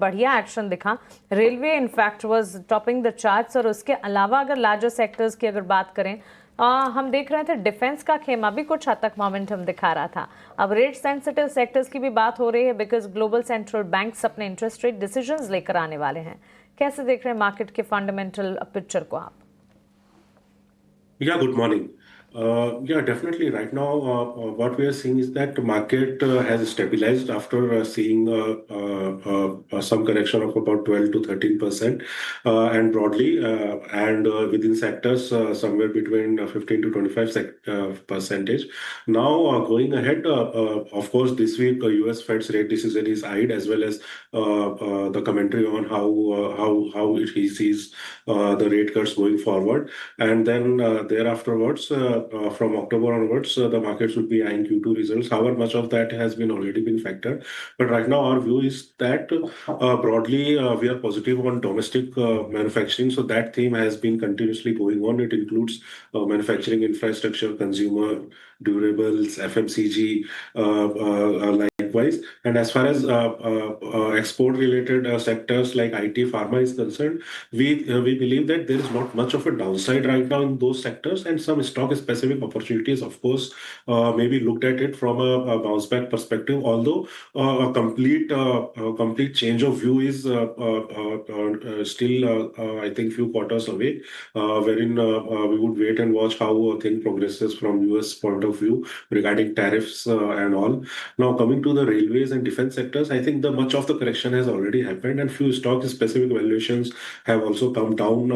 बढ़िया एक्शन दिखा। Railway in fact was topping the charts. और उसके अलावा अगर लार्जर सेक्टर्स की अगर बात करें, हम देख रहे थे डिफेंस का खेमा भी कुछ हद तक मोमेंटम दिखा रहा था। अब रेट सेंसिटिव सेक्टर्स की भी बात हो रही है बिकॉज ग्लोबल सेंट्रल बैंक्स अपने इंटरेस्ट रेट डिसीजंस लेकर आने वाले हैं। कैसे देख रहे हैं मार्केट के फंडामेंटल पिक्चर को आप? Yeah, good morning. Yeah, definitely. Right now, what we are seeing is that the market has stabilized after seeing some correction of about 12 to 13%, and broadly, and within sectors, somewhere between 15 to 25 percentage. Now, going ahead, of course, this week, US Fed's rate decision is eyed, as well as the commentary on how he sees the rate cuts going forward. And then thereafterwards, from October onwards, the markets would be eyeing Q2 results. However, much of that has been already been factored. But right now, our view is that broadly we are positive on domestic manufacturing. So that theme has been continuously going on. It includes manufacturing infrastructure, consumer durables, FMCG, likewise. And as far as export-related sectors like IT, pharma is concerned, we believe that there is not much of a downside right now in those sectors, and some stock specific opportunities, of course, maybe looked at it from a bounce back perspective. Although a complete change of view is still, I think, few quarters away, wherein we would wait and watch how thing progresses from US point of view regarding tariffs and all. Now, coming to the railways and defense sectors, I think the much of the correction has already happened, and few stock specific valuations have also come down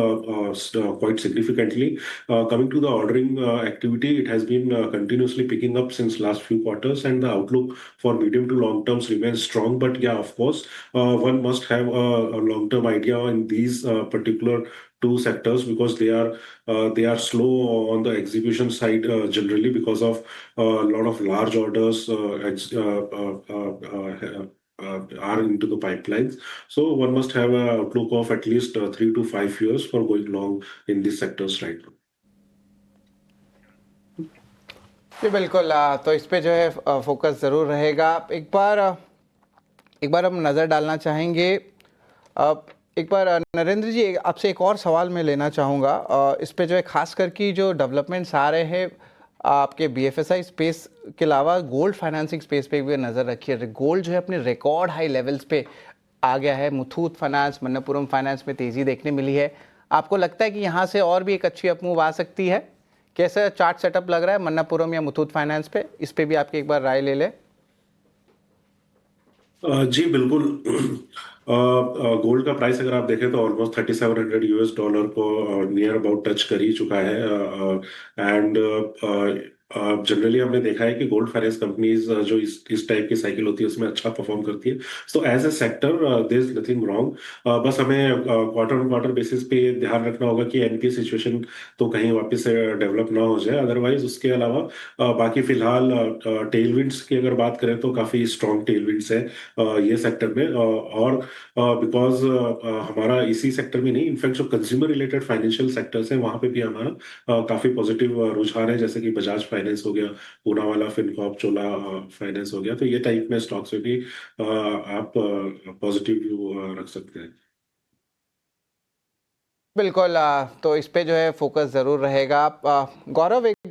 quite significantly. Coming to the ordering activity, it has been continuously picking up since last few quarters, and the outlook for medium to long terms remains strong. But yeah, of course, one must have a long-term idea in these particular two sectors, because they are slow on the execution side generally, because of a lot of large orders are into the pipelines. So one must have a outlook of at least 3 to 5 years for going long in these sectors right now. जी बिल्कुल। तो इस पे जो है focus ज़रूर रहेगा। एक बार हम नज़र डालना चाहेंगे। एक बार नरेंद्र जी, आपसे एक और सवाल मैं लेना चाहूँगा। इस पे जो है खास करके जो डेवलपमेंट्स आ रहे हैं आपके BFSI स्पेस के अलावा गोल्ड फाइनेंसिंग स्पेस पे भी नज़र रखिए। गोल्ड जो है अपने रिकॉर्ड हाई लेवल्स पे आ गया है। मुथूट फाइनेंस, मन्नपुरम फाइनेंस में तेज़ी देखने मिली है। आपको लगता है कि यहाँ से और भी एक अच्छी अपमूव आ सकती है? कैसा चार्ट सेटअप लग रहा है मन्नपुरम या मुथूट फाइनेंस पे? इस पे भी आपकी एक बार राय ले ले। जी बिल्कुल। गोल्ड का प्राइस अगर आप देखें तो ऑलमोस्ट $3700 को नियर अबाउट टच कर ही चुका है। एंड जनरली हमने देखा है कि गोल्ड फाइनेंस कंपनीज जो इस टाइप की साइकिल होती है उसमें अच्छा परफॉर्म करती है। So as a sector there is nothing wrong. बस हमें क्वार्टर ऑन क्वार्टर बेसिस पे ध्यान रखना होगा कि एनपीए सिचुएशन तो कहीं वापस से डेवलप ना हो जाए। अदरवाइज उसके अलावा बाकी फिलहाल टेलविंड्स की अगर बात करें तो काफी स्ट्रॉन्ग टेलविंड्स है ये सेक्टर में। और बिकॉज हमारा इसी सेक्टर में नहीं, इनफैक्ट जो कंज्यूमर रिलेटेड फाइनेंशियल सेक्टर्स हैं वहां पे भी हमारा काफी पॉजिटिव रुझान है, जैसे कि बजाज फाइनेंस हो गया, पूनावाला फिनकॉर्प, चोला फाइनेंस हो गया। तो ये टाइप में स्टॉक्स में भी आप पॉजिटिव व्यू रख सकते हैं। बिल्कुल। तो इस पे जो है फोकस ज़रूर रहेगा। गौरव, एक